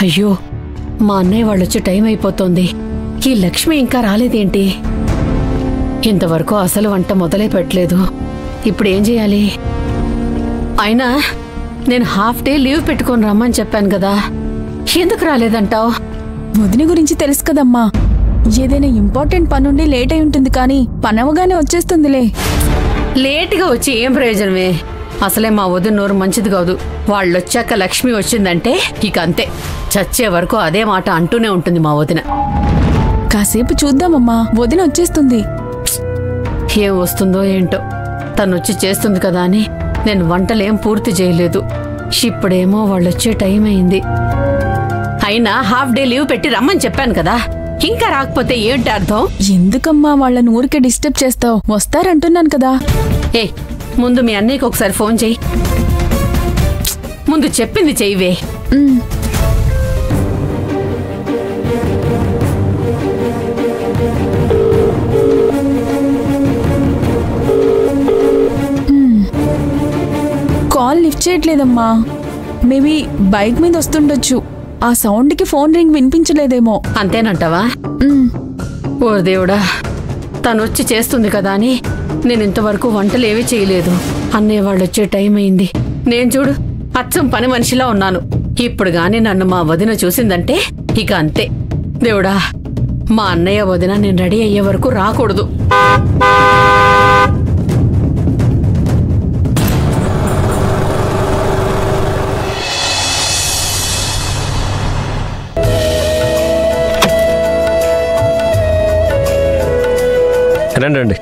అయ్యో, మా అన్నయ్య వాళ్ళొచ్చే టైం అయిపోతోంది. ఈ లక్ష్మి ఇంకా రాలేదేంటి? ఇంతవరకు అసలు వంట మొదలే పెట్టలేదు. ఇప్పుడేం చేయాలి? అయినా నేను హాఫ్ డే లీవ్ పెట్టుకొని రమ్మని చెప్పాను కదా, ఎందుకు రాలేదంటావు? వదిన గురించి తెలుసు కదమ్మా, ఏదైనా ఇంపార్టెంట్ పనుండి లేట్ అయి ఉంటుంది, కానీ పనవగానే వచ్చేస్తుందిలే. లేటుగా వచ్చి ఏం ప్రయోజనమే? అసలే మా వదిన నోరు మంచిది కాదు. వాళ్ళొచ్చాక లక్ష్మి వచ్చిందంటే ఇక అంతే, చచ్చే వరకు అదే మాట అంటూనే ఉంటుంది మా వదిన. కాసేపు చూద్దామమ్మా, వదిన వచ్చేస్తుంది. ఏం వస్తుందో ఏంటో, తనొచ్చి చేస్తుంది కదా అని నేను వంటలేం పూర్తి చేయలేదు. ఇప్పుడేమో వాళ్ళొచ్చే టైం అయింది. అయినా హాఫ్ డే లీవ్ పెట్టి రమ్మని చెప్పాను కదా, ఇంకా రాకపోతే ఏంటి అర్థం? ఎందుకమ్మా వాళ్ళని ఊరికే డిస్టర్బ్ చేస్తావు? వస్తారంటున్నాను కదా. ఏ, ముందు మీ అన్నయ్యకి ఒకసారి ఫోన్ చెయ్యి. ముందు చెప్పింది చెయ్యివే. కాల్ లిఫ్ట్ చేయట్లేదమ్మా. మేబీ బైక్ మీద వస్తుండొచ్చు. ఆ సౌండ్ కి ఫోన్ రింగ్ వినిపించలేదేమో. అంతేనంటావా? ఓ దేవుడా, తనొచ్చి చేస్తుంది కదా అని నేను ఇంతవరకు వంటలేవీ చేయలేదు. అన్నయ్య వాళ్ళొచ్చే టైం అయింది. నేను చూడు అచ్చం పని మనిషిలా ఉన్నాను. ఇప్పుడు గాని నన్ను మా వదిన చూసిందంటే ఇక అంతే. దేవుడా, మా అన్నయ్య వదిన నేను రెడీ అయ్యే వరకు రాకూడదు. రండి,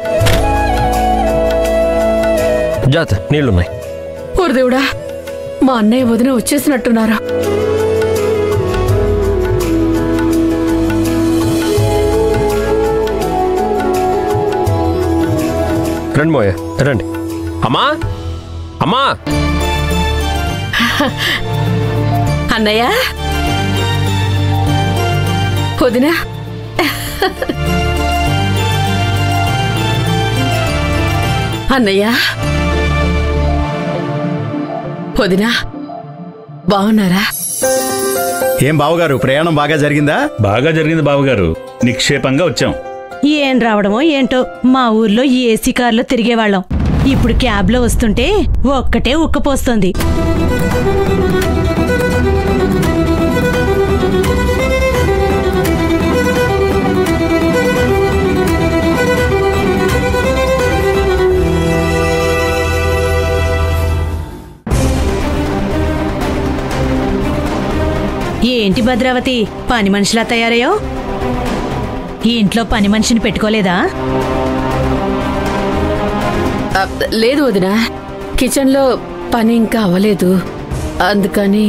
జాత నీళ్లున్నాయి. ఓరు దేవుడా, మా అన్నయ్య వదిన వచ్చేసినట్టున్నారా? రండి మోయ, రండి. అమ్మా, అమ్మా. అన్నయ్య, వదిన. అన్నయ్య, వదిన, బాగున్నారా? ఏం బావగారు, ప్రయాణం బాగా జరిగిందా? బాగా జరిగింది బావగారు, నిక్షేపంగా వచ్చాం. ఏం రావడమో ఏంటో, మా ఊర్లో ఏసీ కార్లో తిరిగేవాళ్ళం. ఇప్పుడు క్యాబ్లో వస్తుంటే ఒక్కటే ఉక్కపోస్తుంది. ఏంటి భద్రావతి, పని మనిషిలా తయారయ్యో? ఈ ఇంట్లో పని మనిషిని పెట్టుకోలేదా? లేదు వదిన, కిచెన్లో పని ఇంకా అవ్వలేదు, అందుకని.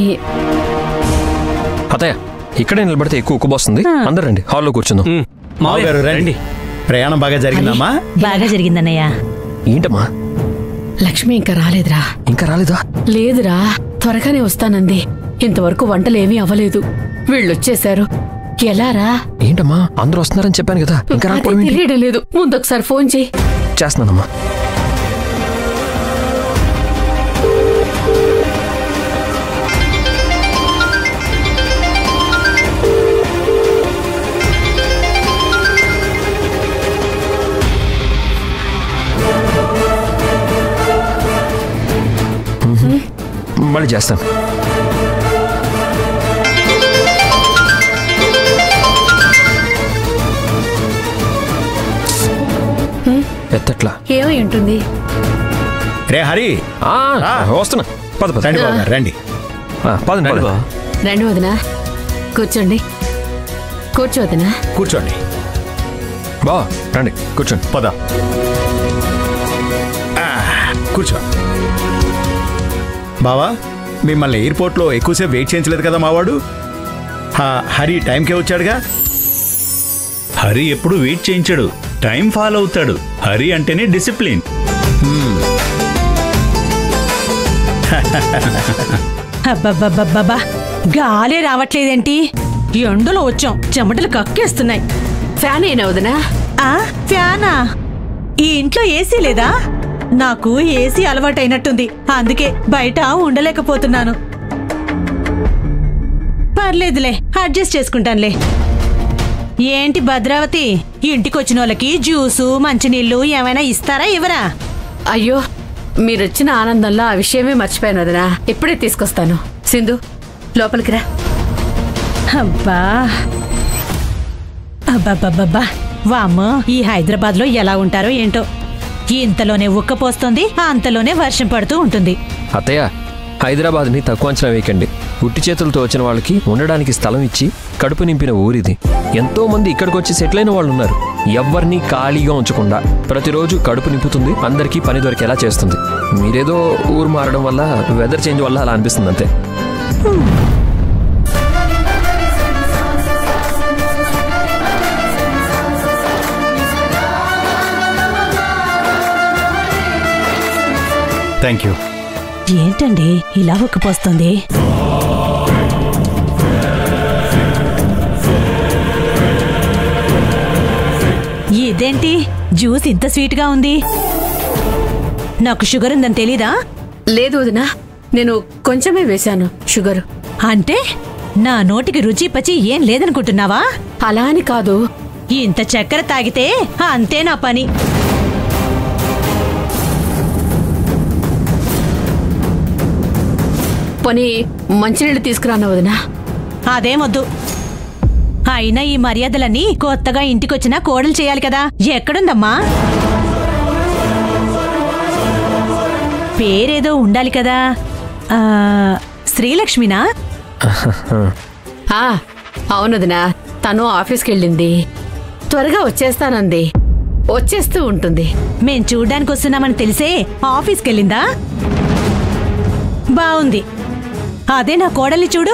అతయ్య, ఇక్కడే నిలబడితే ఎక్కువ ఉక్కుపోస్తుంది. అందరు రండి, హాల్లో కూర్చుందాం. మావగారు రండి. ప్రయాణం బాగా జరిగిందమ్మా? బాగా జరిగిందన్నయ్య. ఏంటమ్మా? లక్ష్మి ఇంకా రాలేదురా? ఇంకా రాలేదా? లేదురా, త్వరగానే వస్తానంది. ఇంతవరకు వంటలేమీ అవ్వలేదు. వీళ్ళొచ్చేశారు. ఎలారా? ఏంటమ్మా, అందరూ వస్తున్నారని చెప్పాను కదా, ఇంకా రాకపోవడం ఏంటి? తెలియడం లేదు. ముందు ఒకసారి ఫోన్ చేయి. చేస్తున్నానమ్మా. మళ్ళీ చేస్తాను. ఎత్తట్లా? ఏమై ఉంటుంది? రే హరి, వస్తున్నా. పద పద. రండి బావగారు, రండి. పదండి. రండి వదిన, కూర్చోండి. కూర్చో వదిన. కూర్చోండి. బా రండి, కూర్చోండి. పద, కూర్చో. బావా, మిమ్మల్ని ఎయిర్పోర్ట్లో ఎక్కువసేపు వెయిట్ చేయించలేదు కదా మావాడు? హరి టైంకే వచ్చాడుగా? హరి ఎప్పుడు వెయిట్ చేయించాడు, టైం ఫాలో అవుతాడు. హరి అంటేనే డిసిప్లిన్. అబ్బబ్బబ్బబ్బా, గాలే రావట్లేదేంటి? ఎండలో వచ్చాం, చెమటలు కక్కేస్తున్నాయి. ఫ్యాన్ అయినా వదినా? ఫ్యానా? ఈ ఇంట్లో ఏసీ లేదా? నాకు ఏసీ అలవాటైనట్టుంది, అందుకే బయట ఉండలేకపోతున్నాను. పర్లేదులే, అడ్జస్ట్ చేసుకుంటానులే. ఏంటి భద్రావతి, ఇంటికొచ్చిన వాళ్ళకి జ్యూసు మంచినీళ్ళు ఏమైనా ఇస్తారా ఇవ్వరా? అయ్యో, మీరొచ్చిన ఆనందంలో ఆ విషయమే మర్చిపోయాను వదినా. ఇప్పుడే తీసుకొస్తాను. సింధు, లోపలికి రా. అబ్బా అబ్బబ్బబ్బబ్బా, వామ్మో, ఈ హైదరాబాద్ లో ఎలా ఉంటారో ఏంటో. ఇంతలోనే ఉక్కపోస్తుంది, అంతలోనే వర్షం పడుతూ ఉంటుంది. అత్తయ్య, హైదరాబాద్ని తక్కువ అంచనా వేయకండి. ఉట్టి చేతులతో వచ్చిన వాళ్ళకి ఉండడానికి స్థలం ఇచ్చి కడుపు నింపిన ఊరిది. ఎంతో మంది ఇక్కడికి వచ్చి సెటిల్ అయిన వాళ్ళు ఉన్నారు. ఎవరిని ఖాళీగా ఉంచకుండా ప్రతిరోజు కడుపు నింపుతుంది, అందరికీ పని దొరికేలా చేస్తుంది. మీరేదో ఊరు మారడం వల్ల, వెదర్ చేంజ్ వల్ల అలా అనిపిస్తుంది అంతే. Thank you. ఏంటండి ఇలా ఉక్కపోస్తుంది? ఇదేంటి జ్యూస్ ఇంత స్వీట్ గా ఉంది? నాకు షుగర్ ఉందని తెలీదా? లేదు వదినా, నేను కొంచెమే వేశాను షుగరు. అంటే నా నోటికి రుచి పచి ఏం లేదనుకుంటున్నావా? అలా అని కాదు. ఇంత చక్కెర తాగితే అంతే నా పని. పోనీ మంచినీళ్ళు తీసుకురాను వదినా. అదేమొద్దు. అయినా ఈ మర్యాదలన్నీ కొత్తగా ఇంటికొచ్చిన కోడలు చేయాలి కదా. ఎక్కడుందమ్మా? పేరేదో ఉండాలి కదా. శ్రీలక్ష్మినా? అవును వదినా, తను ఆఫీస్కి వెళ్ళింది. త్వరగా వచ్చేస్తానంది. వచ్చేస్తూ ఉంటుంది. మేం చూడ్డానికి వస్తున్నామని తెలిసే ఆఫీస్కెళ్ళిందా? బావుంది. అదే నా కోడల్ని చూడు,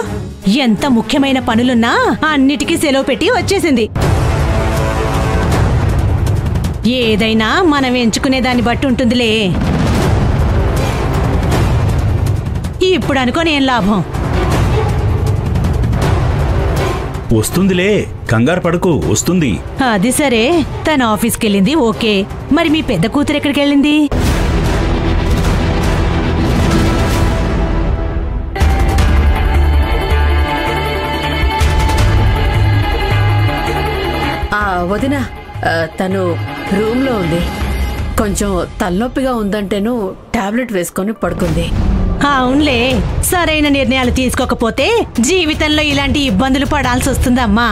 ఎంత ముఖ్యమైన పనులున్నా అన్నిటికీ సెలవు పెట్టి వచ్చేసింది. ఏదైనా మనం ఎంచుకునే దాన్ని బట్టి ఉంటుందిలే. ఇప్పుడు అనుకోని ఏం లాభం? వస్తుందిలే, కంగారు పడకు, వస్తుంది. అది సరే, తన ఆఫీస్కెళ్ళింది ఓకే. మరి మీ పెద్ద కూతురు ఎక్కడికి వెళ్ళింది? వదినా, తను రూమ్ లో ఉంది. కొంచెం తలనొప్పిగా ఉందంటేను టాబ్లెట్ వేసుకొని పడుకుంది. అవునులే, సరైన నిర్ణయాలు తీసుకోకపోతే జీవితంలో ఇలాంటి ఇబ్బందులు పడాల్సి వస్తుందమ్మా.